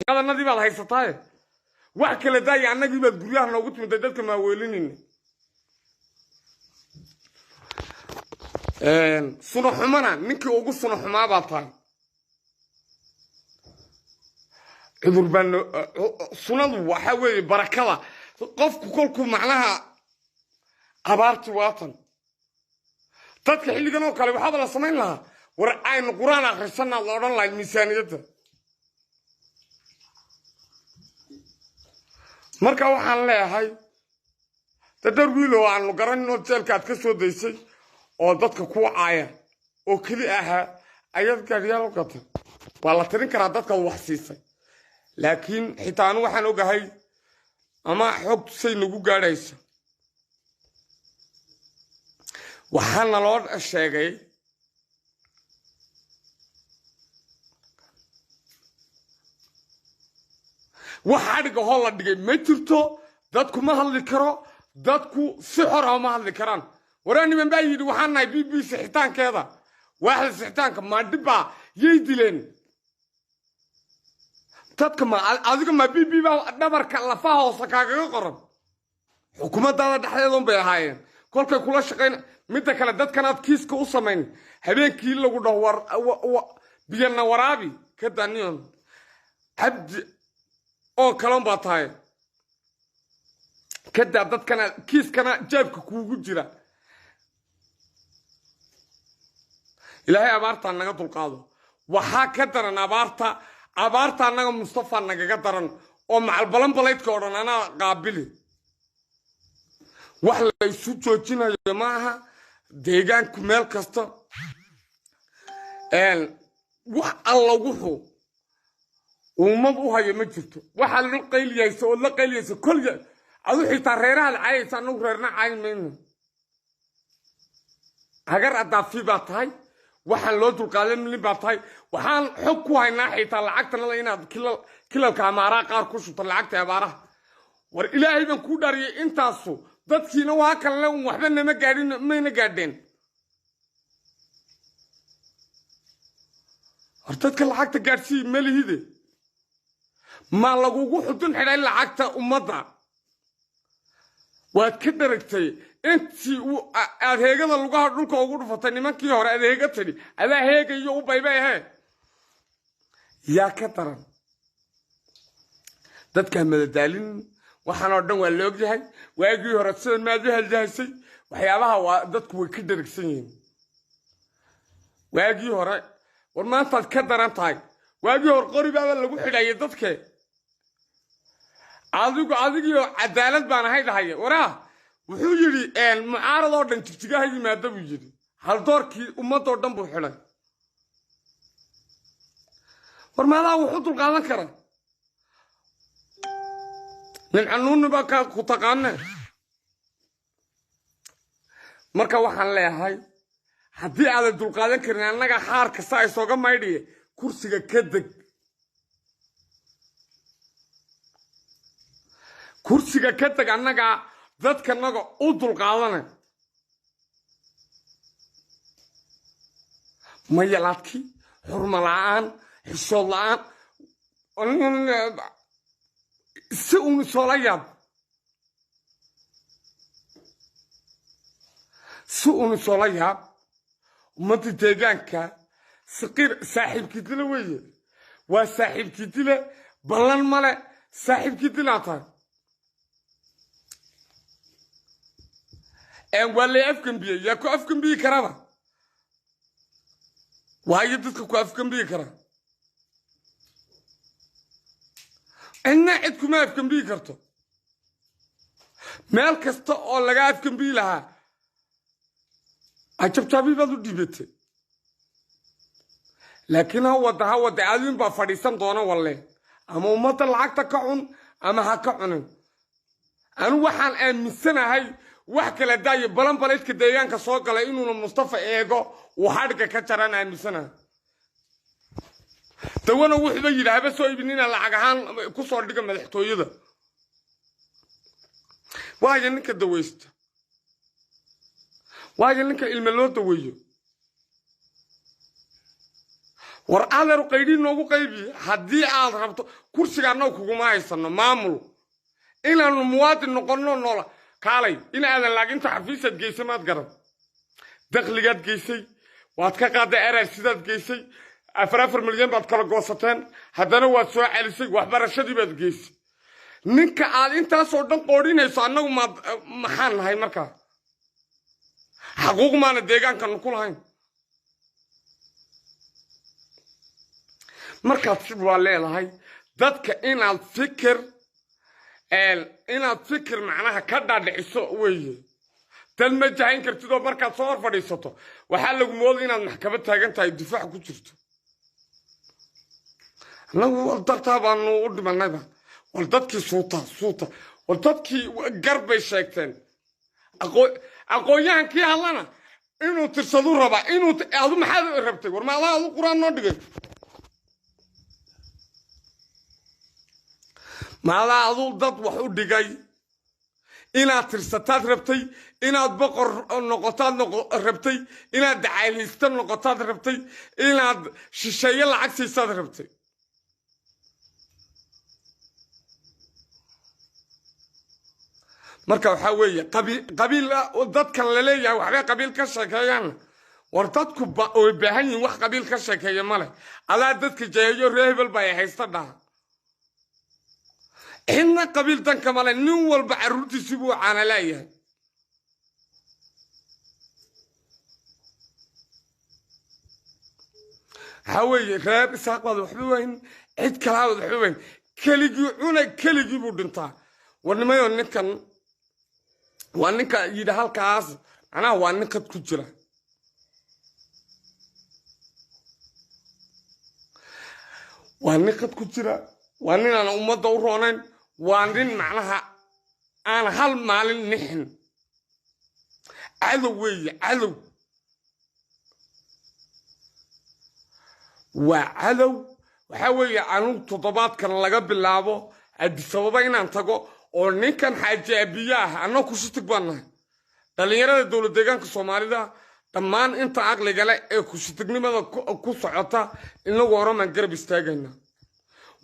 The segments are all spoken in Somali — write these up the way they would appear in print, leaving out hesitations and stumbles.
هذا النادي بعد هاي ستاي وحكي لداي عنك يبقى تقولي أنا قلت من تدك ما وليني صنع حمانا نكي أقول صنع حما باطاي عذر بان صنع وحاول بركة قف كلكم معناها أبارتي واطن تدك اللي كانوا قالوا وحاضر الصمين لها ورأينا القرآن آخر سنة الله رأى الله الميسانية marka waxaan leeyahay dadar wiilo aan la garanno jeelkaad ka soo daysay oo dadka ku caaya oo kali aha ayad gaariyaal qata wala tirin kara dadka wax siisay laakiin xitaa anu waxaan ogahay ama xog say nagu gaaraysa waxaan loo sheegay وحارق هلا دقي ما ترتو دادكو ما هاللي كرو دادكو سحر ما هاللي كران وراني من بايد وحنا بي سحتان كذا واحد سحتان كما دبا يدلين دادك ما أذيك ما بي دبر كلفها وسكاكا قرب حكومة دادا دحيدون بيهاين كلك كل شقين متى كلا داد كانت كيس كوسمين هبين كيلو ودور بينا ورابي كدانيون عبد oo kalan baa tahay kada dadkana kiiskana jeebka kuugu jira ilaahay abaarta naga dulqaado waxa ka daran abaarta naga Mustafa naga daran oo macal balan baleedka oo dhan ana qaabili wax la isu joojinayo maaha deegaanku meel kasta wax alla wuxuu وما بوها يمجرتو واحد لقيل يسو لقيل يسو كل عدو حيطا ريرها العايس انو ريرنا عاين منه هاجر ادافي باتاي واحد لودو القالم اللي باتاي وحان حكو هاينا حيطا لعاقتنا لينا كل الكامارا قاركوشو طلعاقت عبارة ور إلهي من كوداري انتاسو دادكينا وهاكا لهم وحبنا ما قاعدين مين قاعدين ارتدك العاقت قارسي مالي هيدي ما لغوغو حدون حدين لعاقتا أمضا واد كدركتي انتي ادهيغا لغوها دولكا اوغو دفتاني مانكي هورا ادهيغا تاني ادهيغا يو باي هاي يا كتران دادكا مدالين وحانا ودن واللوغ جاي واغي هورا سيدان مادوها الجايسي وحيابها دادكو وكدركسين واغي هورا ورما انتاد كدران تاي واغي هور قريبا لغو حدايا دادكا adigu cadaalad baan ahay dhahay waraa wuxuu yiri mucaarad oo dhan tigtiga yimaado buu yiri hal doorkii ummadoo dhan buu xilay warmaada wuxuu dul qaadan karaa nin canuun ba ka ku taqaana marka waxaan leeyahay haddii aad dul qaadan karin annaga xaar kasta ay soo gamaydhiye kursiga ka deg kursiga ka tag annaga dadka naga u dul qaadana ma yalaadki xurma la'aan xishood la'aan si uu soo layaab ummadda deegaanka saaxiibkii dila weeye waa saaxiibkii dila ballan male saaxiibkii dilaa tahay ولا أفكم بيه يا كو أفكم بيه كرامة وهاي جدتك كو أفكم بيه كرامة إن عندكم ما أفكم بيه كرتو مالك استقل لقى أفكم بيه لها أجب تابي بدو ديبتي لكن هو دعالين بفريسان دونا والله أما أمت العقد كعون أما هكعون أنا وحان من سنة هاي wax kala daay balan baleedka deegaanka soo galay inuu Mustafa eego waxaadka ka jarana amisana tawana wuxuu yiraahdo soo ibnina lacag ahaan ku soo dhiga madaxtooyada waayo ninka daweysta waayo ninka ilmo loo daweeyo war adeer qaydin noogu qaybi haddii aad rabto kursiga annagu kuguma haysano maamul inaanu muwaadin noqonno noola kaalay in aadan laaginta xafiisad geysay maad garan dakhligaad geysay waad ka qaaday erar sidaad geysay 4 milyan baad kala goosateen haddana waad soo celisay waxbarashadii baad geysay ninka aad intaasoo dhan qoodhinayso annagu maxaan nahay markaa xaquuq maana deegaankan ku lahayn markaad si waa leedahay dadka inaad fikir macnaha ka dhaadhiciso weeye tan ma jahayn kartidoo markaad soo hor fadhiisato waxaa lagu mooday inaad maxkamad taagan tahay difaac ku jirto annagu dartaa baanu u dhimanayba wal dadkii suuta wal dadkii garbay sheegteen aqoonyahankii hadlana inuu tirsadu raba adu maxaad rabtay war maadaa adu quraan noo dhigay maadaa adu dad wax u dhigay inaad tirsataad rabtay inaad boqor noqotaad rabtay inaad dacaylaysta noqotaad rabtay inaad shisheeye lacag siisaad rabtay marka waxaa weeye qabiil dadkan la leeyahay waxbay qabiil ka sheekeeyaan war dadku way baahan yihiin wax qabiil ka sheekeeya male adaa dadka jaheeyo reer hebel baa haysta dhaha cidna qabiil danka male nin walba carruurtiisii buu caana leeyahay waxaa weeye reer isaaq baad waxba weyn cid kalaa baad waxba weyn keligii cuna keligii buu dhintaa warnimayo ninkan waa ninka yidhi halkaas macnaha waa nin qad ku jira waa nin qad ku jira waa nin aan ummadda u roonayn waa nin macnaha aan hal maalin nixin cadow weeye cadow waa cadow waxaa weeye anugu toddobaadkan laga bilaabo adisababa inaan tago oo ninkan xaaji abiye ah anoo kushitig baan nahay dhallinyarada dowlad deegaanka soomaalida dhammaan inta aqliga leh ee kushitignimada ku socota inagu horamaan garab istaagayna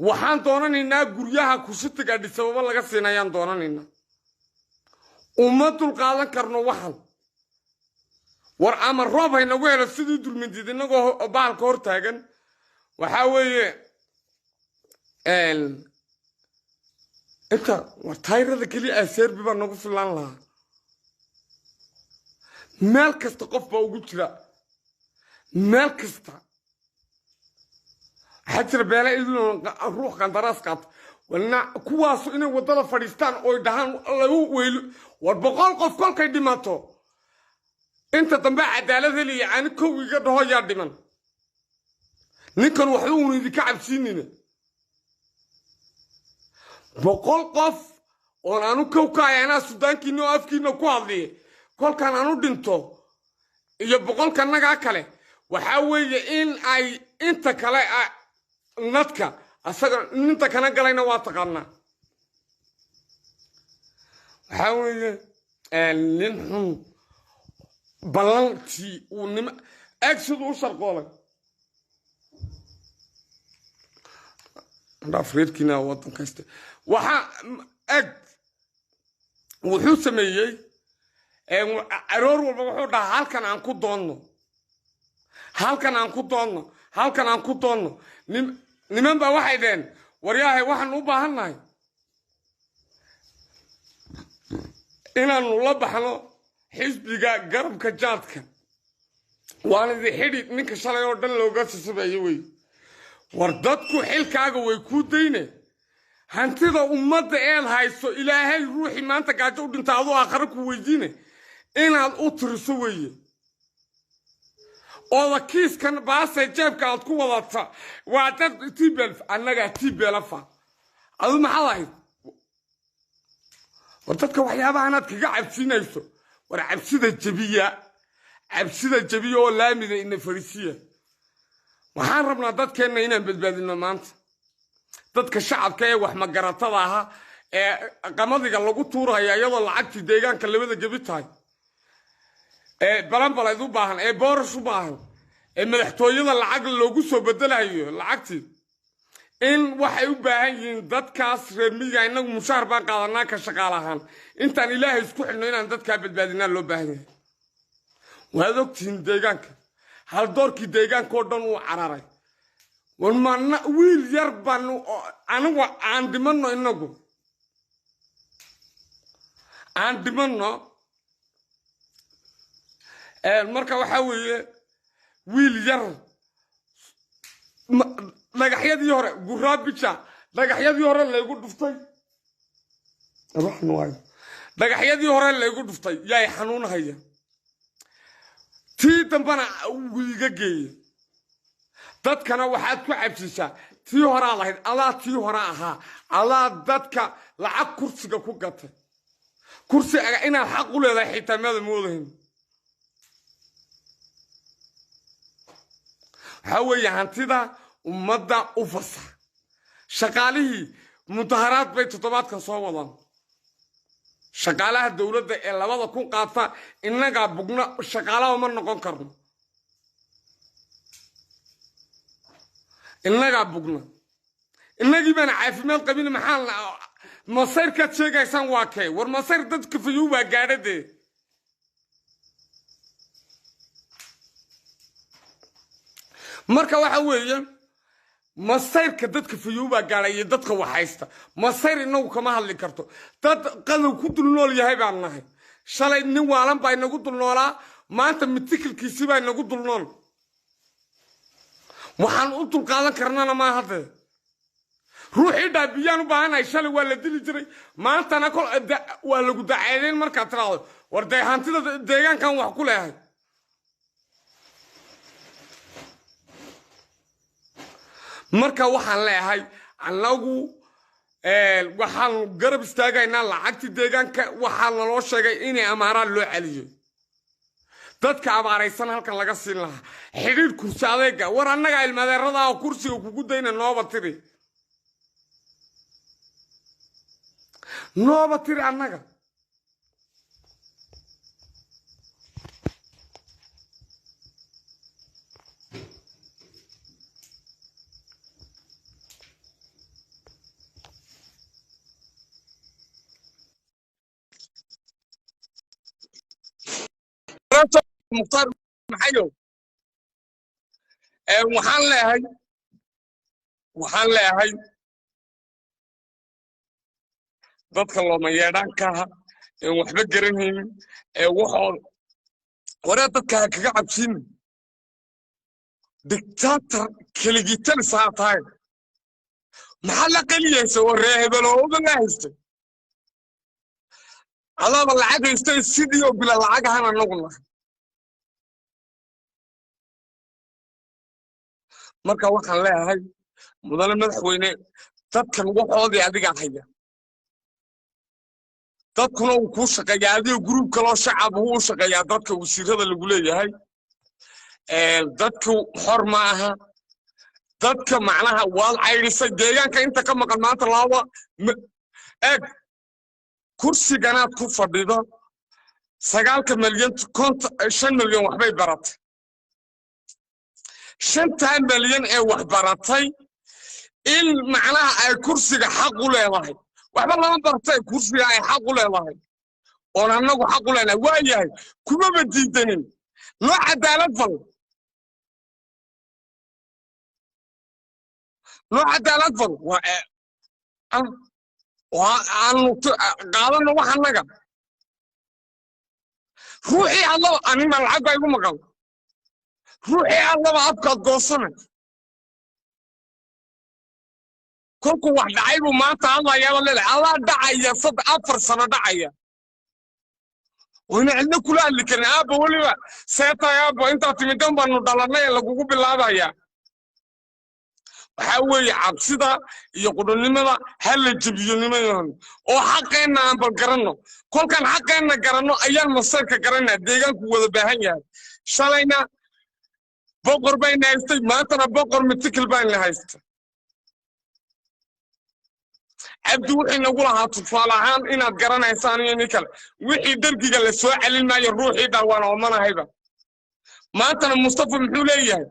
waxaan doonanaynaa guryaha kushitig adisababa laga siinayaan doonanaynaa uma dulqaadan karno waxan war ama roob haynagu helo sidii dulmindid inagoo bahalka hor taagan waxaa weeye inta war tayrada keliya aseerbi baa nagu filaan lahaa meel kasta qof baa ugu jira meel kasta waxaa jira beela idinoo ruux qandaraas qaata walna kuwaasu inay waddada fadhiistaan oy dhahaan lagu weylo war 100 qof kolkay dhimato inta dambe cadaalad heliya ani kow iga dhaho yaa dhiman ninkan waxba uun idinka cabsiinina 100 qof oo aanu kow ka ayana suudaankiina oo afkiina ku hadliye kolkan aanu dhinto iyo 100 kanaga kale waxa weeye in ay inta kale nadka asaga inta kana galayna waa taqaanaa waxa weeye nin xun balanti uu nima agsadu u sharqoolay afrikina wadan kasta waxa ag wuxuu sameeyay aroor walba wuxuu dhahaa halkan aan ku doonno niman baa waxay dheen waryahay waxaan u baahannahay inaanu la baxno xisbiga garabka jaadka waana idin xidhi ninka shalay oo dhan looga sasabeeyey wey war dadku xilkaaga way ku dayne hantida ummadda eed hayso ilaahay ruuxi maanta gaajo u dhinta adoo aakhira ku weydiine inaad u tiriso weeye oo kiiskan baasay jeebka aad ku wadata waa dad tibelf annaga tibelafa adu maxaa ahayd war dadka waxyaabaha aad kaga cabsinayso war cabsida jabiya oo laamida ina farisiya waxaan rabnaa dadkeenna inaan badbaadino maanta dadka shacabka ee wax magaratada ahaa ee qamadiga lagu tuuraya iyadoo lacagtii deegaanka labada gebi tahay ee balanbalayd u baahan ee boorash u baahan madaxtooyada lacag loogu soo bedelayo lacagtii in waxay u baahan yihiin dadkaas reer miyiga inagu mushaar baan qaadanaa ka shaqaalahaan intaan ilaahay isku xidhno inaan dadkaa badbaadinaa loo baahan yahay waad ogtihiin deegaanka hal doorkii deegaanka oo dhan uu cararay war maana wiil yar baan anigu aan dhimanno inagu aan dhimanno marka waxaa weeye wiil yar dhagaxyadii hore guraabija dhagaxyadii hore laygu dhuftay dhagaxyadii hore laygu dhuftay yaay xanuunhaya tii dambana wiiga geeye dadkana waxaad ku cabsiisaa tii horaa lahayd adaa tii hore ahaa adaa dadka lacag kursiga ku gatay kursiga inaad xaq u leedahay xitaa maada moodahin waxaa weeye hantida ummadda u fasax shaqaalihii mudaharaad bay toddobaadkan soo wadaan shaqaalaha dowladda ee 2,000 qaata innagaa bugna shaqaalaha ma noqon karno innagaa bugna innagii baana caafimaad qabin maxaan masayrkaad sheegaysaan waa kee war masayr dadka fayuu baa gaadhadee marka waxa weeye masayrka dadka fayuuba gaadhay dadka waxaysta masayr inagu kama hadli karto dad qadow ku dul nool yahay baan nahay shalay nin waalan baa inagu dul noolaa maanta mitikilkiisii baa inagu dul nool waxaan u dul qaadan karnana ma hadde ruuxii dhaabiyaan u baahanahay shalay waa la dili jiray maantana kol waa lagu dacaydeen markaad tiraahdo war dee hantida deegaankan wax ku leeyahay marka waxaan leeyahay anagu waxaan garab istaagaynaa lacagtii deegaanka waxaa naloo sheegay inay amaaraan loo celiyo dadka abaaraysan halkan laga siin lahaa xidhiidh kursi adeega war annaga ilmadeerada oo kursiga kugu dayna nooba tiri annaga مختار محيو waxaan leeyahay dadka looma yeedhaankaha waxba garanaynin waxood waree dadka kaga cabsin dictator keligitan saa tahay maxaa la qaliyaysa waree hebelooda la haysta adaaba lacag haystay sidii oo bila lacag ahaan anaguna marka waxaan leeyahay mudane madaxweyne dadkan waxoodii adiga haya dadkuna uu ku shaqeeyaa adiga gruubka loo shacab uu shaqeeyaa dadka wasiirada lagu leeyahay dadku xor ma aha dadka macnaha waad cayrisay deegaanka inta ka maqan maanta laaba eeg kursiganaad ku fadhido 9 milyan 5 milyan waxbay baratay 5 milyan ee wax baratay in macnaha ay kursiga xaq u leedahay waxba lama bartay kursiga ay xaq u leedahay oo anagu xaq u leenahay waayahay kuma badiidanin loo cadaalad fal aan qaadano wax annaga ruuxii allaba anina lacag baa igu maqan ruuxii allaba afkaad goosana kolku wax dhacay buu maanta hadlayaaba leedahay allaa dhacaya 4 sano dhacaya wayna cidna kula hadli karin aabba weliba seetay aabba intaa timidan baanu dhalanay lagugu bilaabaya waxaa weeye cabsida iyo qudhunimada hala jabiyo nimadan oo xaqeenna aan bal garanno kolkan xaqeenna garanno ayaan masarka garanaa deegaanku wada baahan yahay shalayna boqor bayna haystay maantana boqor mitikil bayna haysta cabdi wixii nagu lahaa tusaale ahaan inaad garanaysaan iyo nin kale wixii dargiga la soo celin maayo ruuxii dhawaan oo manahayba maantana mustafa muxuu leeyahay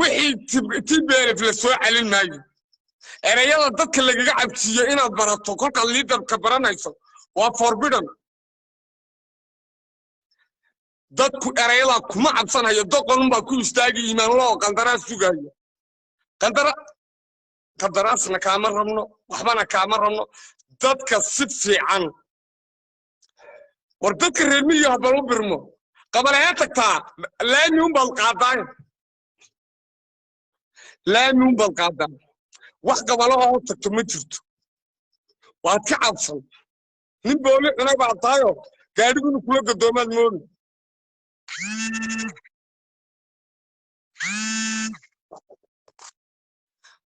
wixii TPLF la soo celin maayo erayada dadka lagaga cabsiyo inaad barato kolka leaderka baranayso waa forbidden dadku erayada kuma cabsanayo doqon baa ku istaagi iimaan loo qandaraas sugayo qandaraasna kaama rabno waxbana kaama rabno dadka si fiican war dadka reer miyiga habal u birmo qabalaya tagtaa laami un baad qaadaan laami un baad qaadaan wax qabalo oo tagto ma jirto waad ka cabsan nin booli cunay baa taayo gaadhiguna kula gadoomaad moodi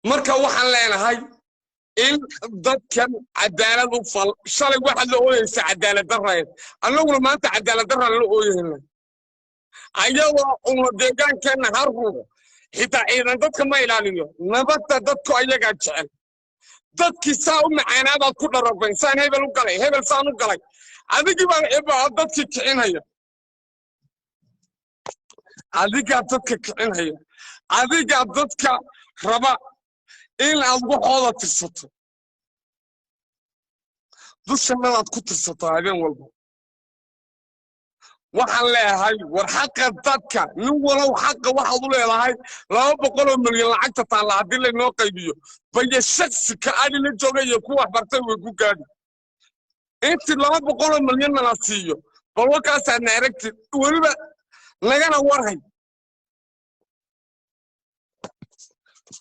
marka waxaan leenahay in dadkan cadaalad u fal shalay waxa la ooyaysa cadaalad darreed annaguna maanta cadaalad darra la ooyayna ayadoo uma deegaankeena harrugo xitaa ciidan dadka ma ilaaliyo nabadda dadku ayagaa jecel dadkii saa u macaanaabaad ku dhararbayn saan hebel u galay hebel saan u galay adigii baa dadkii kicinaya adigaa dadka kicinaya adigaa dadka raba in aad waxooda tirsato dushannadaad ku tirsato habeen walba waxaan leeyahay war xaqa dadka nin walow xaqa waxaad u leedahay 200 milyan lacagta taalla haddii laynoo qaybiyo baya shaksi ka adina joogaya ku wax bartay way ku gaadhi intii 200 milyan la siiyo bal wakaasaad na aragtid weliba lagana warhay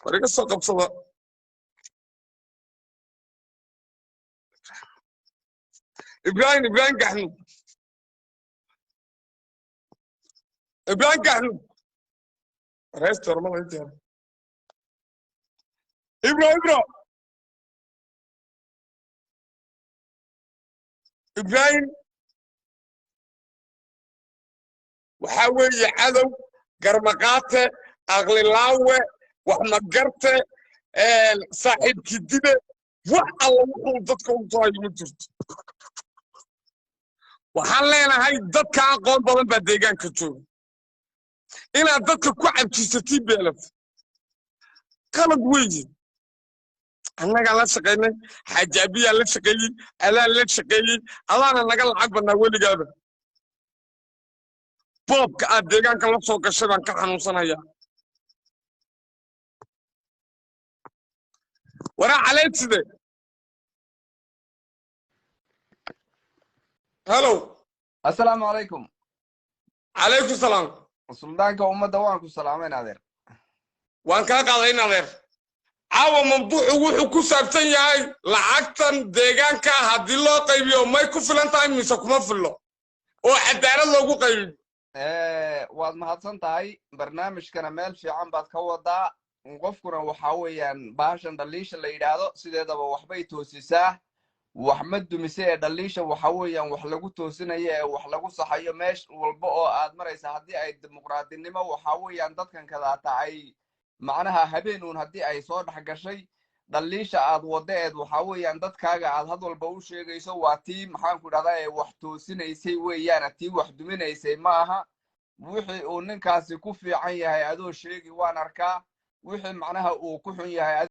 wariga soo qabsada إبراهيم قحنو إبراهيم قحنو رئيس ترمى أنت إبراهيم وحاول يعذو قرمقاته أغللاوه وحمقرته صاحب كدبه والله وحول ضدك وطاي مجرد waxaan leenahay dadka aqoon badan baa deegaanka jooga inaad dadka ku cabsiiso TPLF qalad weeye annaga la shaqeynay xajaabiya la shaqeeyay alaan la shaqeeyay alaana naga lacag badnaa weligaaba boobka aad deegaanka la soo gashay baan ka xanuunsanayaa waraa caleed side هلو السلام عليكم. عليكم السلام. سلطانك ومدة وانكو السلامين نادر. وان كان قاضي نادر. عاو موضوع وحكو سابتن ياي لعقتن ديغانكا هادي لو قيبيو ما يكون فلان تايم ميساكما فلو. وعدالة لوغو قيبيو. واد مهدسان تاي برنامج كان ميل في عام باد كوضا وقفكنا وحاويان باشان دليش اللي يدادو سيدي دابا وحبي توسيساه وحمد مسيء دليشة وحويا وحلقو توسينية وحلقو صحية ماش والبقو آد مريسا هدي أي ديمقراطي نما وحويا دادكن كذا تاعي معناها هبينون هدي أي صور حق شيء دليشة آد وداد وحويا دادكاga آد هدو البوشي غيسو واتي محانكو دادا وحتوسينيسي ويانا تي وحدومينيسي maaha wixii uu ninkaasi ku fiican yahay adoo sheegi waan arkaa wixii macnaha uu ku xun yahay